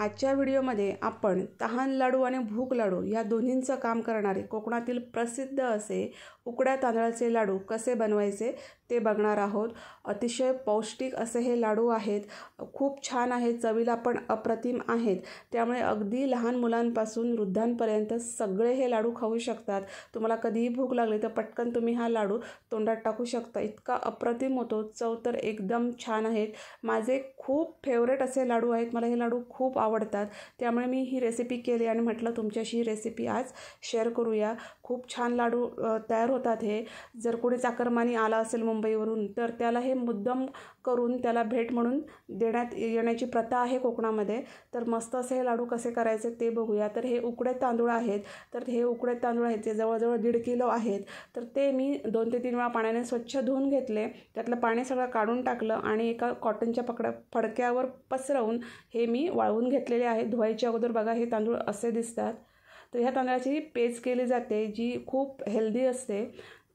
आजच्या व्हिडिओमध्ये आपण तहान लाडू आणि भूक लाडू या दोन्हींचं काम करणारे कोकणातील प्रसिद्ध असे उकड्या तांदळाचे लाडू कसे बनवायचे ते बघणार आहोत। अतिशय पौष्टिक असे हे लाडू आहेत, खूप छान आहेत, चवीला पण अप्रतिम आहेत। त्यामुळे अगदी लहान मुलांपासून वृद्धांपर्यंत सगळे हे लाडू खाऊ शकतात। तुम्हाला कधीही भूक लागली तर पटकन तुम्ही हा लाडू तोंडात टाकू शकता, इतका अप्रतिम होतो। चव तर एकदम छान आहेत। माझे खूप फेवरेट असे लाडू आहेत, मला हे लाडू खूप आवडतात। त्यामुळे मी ही रेसिपी केली आणि म्हटलं तुमच्याशी ही रेसिपी आज शेअर करूया। खूप छान लाडू तयार होतात हे। जर कोणी चाकरमानी आला असेल मुंबईवरून तर त्याला हे मुद्दाम करून त्याला भेट म्हणून देण्यात येण्याची प्रथा आहे कोकणामध्ये। तर मस्त असे हे लाडू कसे करायचे ते बघूया। तर हे उकडे तांदूळ आहेत, तर हे उकडे तांदूळ आहेत ते जवळजवळ 1.5 किलो आहेत। तर ते मी 2 ते 3 वेळा पाण्याने स्वच्छ धुवून घेतले, त्यातलं पाणी सगळं काढून टाकलं आणि एका कॉटनच्या फडक्यावर पसरवून हे मी वाळवून घेतलेले आहे। धुवायच्या अगोदर बघा हे तांदूळ असे दिसतात। तर ह्या तांदळाची पेज केली जाते जी खूप हेल्दी असते।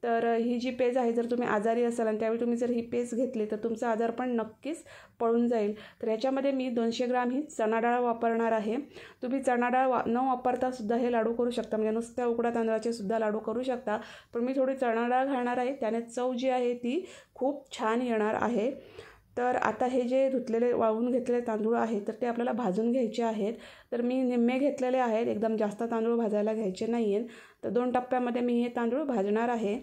तर ही जी पेज आहे, जर तुम्ही आजारी असाल आणि त्यावेळी तुम्ही जर ही पेज घेतली तर तुमचा आजार पण नक्कीच पळून जाईल। तर ह्याच्यामध्ये मी 200 ग्राम ही चणा डाळ वापरणार आहे। तुम्ही चणा डाळ न वापरता सुद्धा हे लाडू करू शकता, म्हणजे नुसत्या उकड्या तांदळाचे सुद्धा लाडू करू शकता। पण मी थोडी चणा डाळ घालणार आहे, त्याने चव जी आहे ती खूप छान येणार आहे। तर आता हे जे धुतलेले वाळवून घेतलेले तांदूळ आहेत तर ते आपल्याला भाजून घ्यायचे आहेत। तर मी निम्मे घेतलेले आहेत, एकदम जास्त तांदूळ भाजायला घ्यायचे नाही आहेत। तर 2 टप्प्यामध्ये मी हे तांदूळ भाजणार आहे।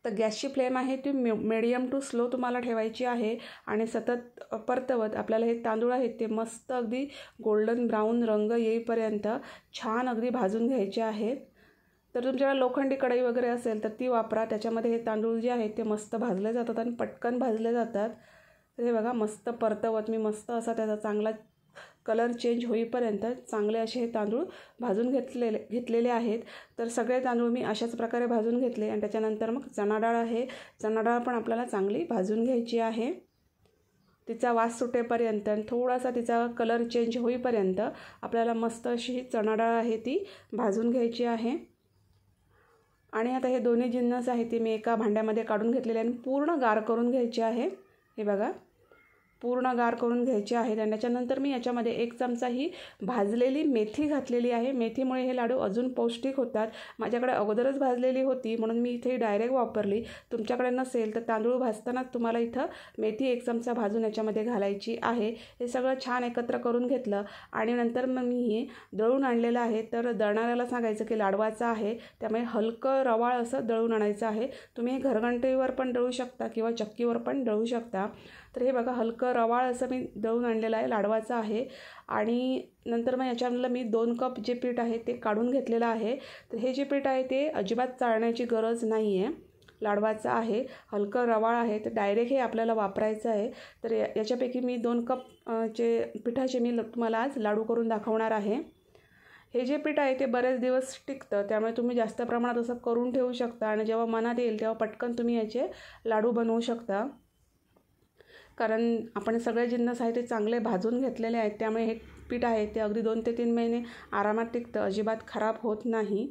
तर गॅसची फ्लेम आहे ती मीडियम टू स्लो तुम्हाला ठेवायची आहे आणि सतत परतवत आपल्याला हे तांदूळ आहेत ते मस्त अगदी गोल्डन ब्राऊन रंग येईपर्यंत छान अगदी भाजून घ्यायचे आहेत। तर तुमच्याकडे लोखंडी कढई वगैरे असेल तर ती वापरा, त्याच्यामध्ये हे तांदूळ जे आहेत ते मस्त भाजले जातात आणि पटकन भाजले जातात। तर हे बघा मस्त परतवत मी मस्त असा त्याचा चांगला कलर चेंज होईपर्यंत चांगले असे हे तांदूळ भाजून घेतलेले आहेत। तर सगळे तांदूळ मी अशाच प्रकारे भाजून घेतले आणि त्याच्यानंतर मग चणा डाळ आहे, चणा डाळ पण आपल्याला चांगली भाजून घ्यायची आहे। तिचा वास सुटेपर्यंत आणि थोडासा तिचा कलर चेंज होईपर्यंत आपल्याला मस्त अशी ही चणा डाळ आहे ती भाजून घ्यायची आहे। आणि आता हे दोन्ही जिन्नस आहे ते मी एका भांड्यामध्ये काढून घेतलेले आणि पूर्ण गार करून घ्यायचे आहे। हे बघा पूर्ण गार करून घ्यायचे आहेत आणि त्याच्यानंतर मी याच्यामध्ये 1 चमचा ही भाजलेली मेथी घातलेली आहे। मेथीमुळे हे लाडू अजून पौष्टिक होतात। माझ्याकडे अगोदरच भाजलेली होती म्हणून मी इथे डायरेक्ट वापरली। तुमच्याकडे नसेल तर तांदूळ भाजतानाच तुम्हाला इथं मेथी 1 चमचा भाजून याच्यामध्ये घालायची आहे। हे सगळं छान एकत्र करून घेतलं आणि नंतर मग मी हे दळून आणलेलं आहे। तर दळणाऱ्याला सांगायचं की लाडवाचं आहे त्यामुळे हलकं रवाळ असं दळून आणायचं आहे। तुम्ही हे घरघंटीवर पण दळू शकता किंवा चक्कीवर पण दळू शकता। तर हे बघा हलकं रवाळ असं मी दळून आणलेलं आहे, लाडवाचं आहे। आणि नंतर मग याच्यामधलं मी 2 कप जे पीठ आहे ते काढून घेतलेलं आहे। तर हे जे पीठ आहे ते अजिबात चाळण्याची गरज नाही आहे, लाडवाचं आहे, हलकं रवाळ आहे, तर डायरेक्ट हे आपल्याला वापरायचं आहे। तर याच्यापैकी मी 2 कप पिठाचे मी तुम्हाला आज लाडू करून दाखवणार आहे। हे जे पीठ आहे ते बरेच दिवस टिकतं, त्यामुळे तुम्ही जास्त प्रमाणात असं करून ठेवू शकता आणि जेव्हा मनात येईल तेव्हा पटकन तुम्ही याचे लाडू बनवू शकता। कारण आपण सगळे जिन्नस आहे ते चांगले भाजून घेतलेले आहेत, त्यामुळे हे पीठ आहे ते अगदी 2 ते 3 महिने आरामात टिकतं, अजिबात खराब होत नाही।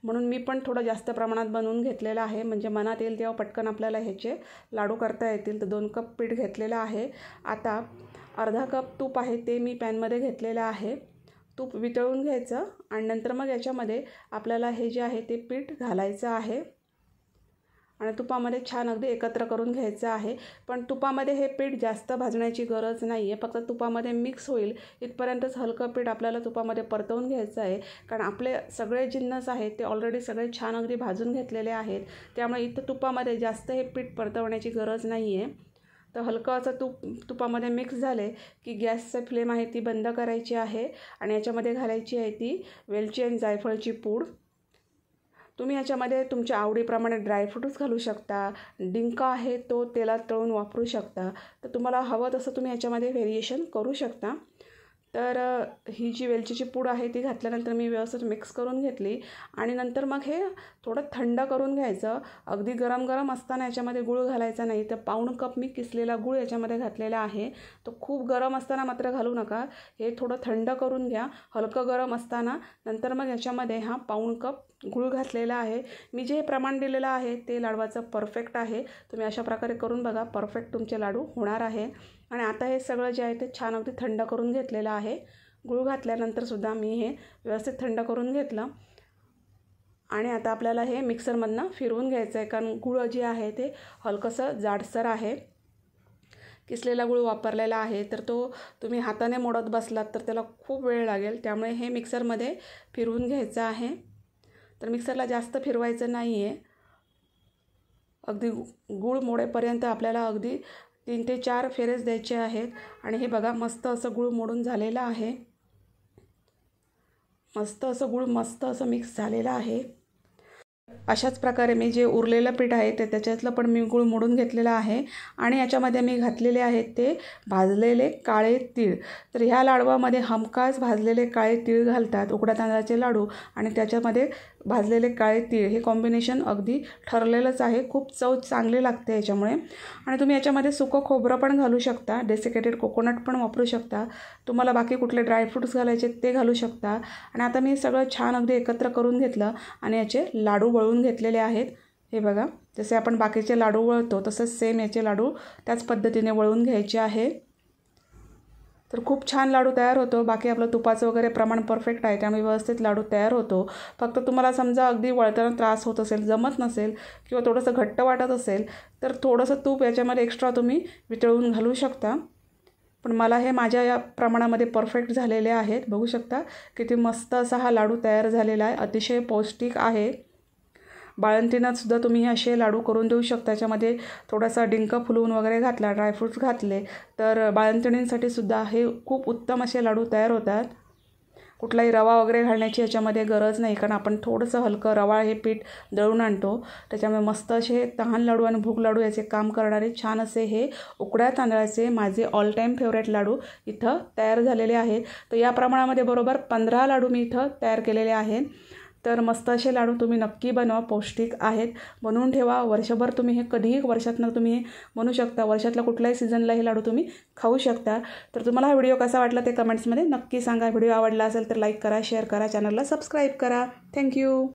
म्हणून मी पण थोडं जास्त प्रमाणात बनवून घेतलेलं आहे, म्हणजे मनात येईल तेव्हा पटकन आपल्याला ह्याचे लाडू करता येतील। तर 2 कप पीठ घेतलेलं आहे। आता अर्धा कप तूप आहे ते मी पॅनमध्ये घेतलेलं आहे। तूप वितळून घ्यायचं आणि नंतर मग याच्यामध्ये आपल्याला हे जे आहे ते पीठ घालायचं आहे आणि तुपामध्ये छान अगदी एकत्र करून घ्यायचं आहे। पण तुपामध्ये हे पीठ जास्त भाजण्याची गरज नाही आहे, फक्त तुपामध्ये मिक्स होईल इथपर्यंतच हलकं पीठ आपल्याला तुपामध्ये परतवून घ्यायचं आहे। कारण आपले सगळे जिन्नस आहेत ते ऑलरेडी सगळे छान अगदी भाजून घेतलेले आहेत, त्यामुळे इथं तुपामध्ये जास्त हे पीठ परतवण्याची गरज नाही आहे। तर हलकं असं तुपामध्ये मिक्स झाले की गॅसची फ्लेम आहे ती बंद करायची आहे आणि याच्यामध्ये घालायची आहे ती वेलची आणि जायफळची पूड। तुम्ही याच्यामध्ये तुमच्या आवडीप्रमाणे ड्रायफ्रूट्स घालू शकता, डिंक आहे तो तेलात तळून वापरू शकता। तर तुम्हाला हवं तसं तुम्ही याच्यामध्ये व्हेरिएशन करू शकता। तर ही जी वेलचीची पूड आहे ती घातल्यानंतर मी व्यवस्थित मिक्स करून घेतली आणि नंतर मग हे थोडं थंड करून घ्यायचं। अगदी गरम गरम असताना याच्यामध्ये गूळ घालायचा नाही। तर पाऊण कप मी किसलेला गूळ याच्यामध्ये घातलेला आहे, तो खूप गरम असताना मात्र घालू नका, हे थोडं थंड करून घ्या हलकं गरम असताना। नंतर मग याच्यामध्ये हा पाऊण कप गूळ घातलेला आहे। मी जे प्रमाण दिलेलं आहे ते लाडवाचं परफेक्ट आहे, तुम्ही अशा प्रकारे करून बघा, परफेक्ट तुमचे लाडू होणार आहे। आणि आता हे सगळं जे आहे ते छान अगदी थंड करून घेतलेलं आहे. गूळ घातल्यानंतरसुद्धा मी हे व्यवस्थित थंड करून घेतलं. आणि आता आपल्याला हे मिक्सरमधनं फिरवून घ्यायचं आहे, कारण गूळ जे आहे ते हलकंसं जाडसर आहे. किसलेला गूळ वापरलेला आहे, तर तो तुम्ही हाताने मोडत बसलात तर त्याला खूप वेळ लागेल. त्यामुळे हे मिक्सरमध्ये फिरवून घ्यायचं आहे. तर मिक्सरला जास्त फिरवायचं नाही आहे. अगदी गूळ मोडेपर्यंत आपल्याला अगदी 3 ते 4 फेरेच द्यायचे आहेत. आणि हे बघा मस्त असं गूळ मोडून झालेलं आहे. मस्त असं मिक्स झालेलं आहे. अशाच प्रकारे मी जे उरलेलं पीठ आहे ते त्याच्यातलं पण मी गूळ मोडून घेतलेलं आहे. आणि याच्यामध्ये मी घातलेले आहेत ते भाजलेले काळे तीळ. तर ह्या लाडवामध्ये हमखास भाजलेले काळे तीळ घालतात, उकड्या तांदळाचे लाडू आणि त्याच्यामध्ये भाजलेले काळे तीळ हे कॉम्बिनेशन अगदी ठरलेलंच आहे. खूप चव चांगली लागते याच्यामुळे. आणि तुम्ही याच्यामध्ये सुकं खोबरं पण घालू शकता, डेसिकेटेड कोकोनट पण वापरू शकता. तुम्हाला बाकी कुठले ड्रायफ्रूट्स घालायचे ते घालू शकता. आणि आता मी सगळं छान अगदी एकत्र करून घेतलं आणि याचे लाडू वळून घेतलेले आहेत. हे बघा, जसे आपण बाकीचे लाडू वळतो तसंच सेम याचे लाडू त्याच पद्धतीने वळून घ्यायचे आहे. तर खूप छान लाडू तयार होतो. बाकी आपलं तुपाचं वगैरे प्रमाण परफेक्ट आहे, त्यामुळे व्यवस्थित लाडू तयार होतो. फक्त तुम्हाला समजा अगदी वळताना त्रास होत असेल, जमत नसेल किंवा थोडंसं घट्ट वाटत असेल तर थोडंसं तूप याच्यामध्ये एक्स्ट्रा तुम्ही वितळून घालू शकता. पण मला हे माझ्या या प्रमाणामध्ये परफेक्ट झालेले आहेत. बघू शकता किती मस्त असा हा लाडू तयार झालेला आहे. अतिशय पौष्टिक आहे. बाळंतीणातसुद्धा तुम्ही असे लाडू करून देऊ शकता. याच्यामध्ये थोडासा डिंक फुलवून वगैरे घातला, ड्रायफ्रूट्स घातले तर बाळंतिणींसाठी सुद्धा हे खूप उत्तम असे लाडू तयार होतात. कुठलाही रवा वगैरे घालण्याची याच्यामध्ये गरज नाही, कारण आपण थोडंसं हलकं रवा हे पीठ दळून आणतो. त्याच्यामुळे मस्त असे तहान लाडू आणि भूक लाडू याचे काम करणारे छान असे हे उकड्या तांदळाचे माझे ऑल टाईम फेवरेट लाडू इथं तयार झालेले आहेत. तर या प्रमाणामध्ये बरोबर 15 लाडू मी इथं तयार केलेले आहेत. तर मस्त असे लाडू तुम्ही नक्की बनवा, पौष्टिक आहेत. बनवून ठेवा. वर्षभर तुम्ही हे कधीही वर्षातनं तुम्ही हे बनवू शकता. वर्षातल्या कुठल्याही सीझनला हे लाडू तुम्ही खाऊ शकता. तर तुम्हाला हा व्हिडिओ कसा वाटला ते कमेंट्समध्ये नक्की सांगा. व्हिडिओ आवडला असेल तर लाईक करा, शेअर करा, चॅनलला सबस्क्राईब करा. थँक्यू.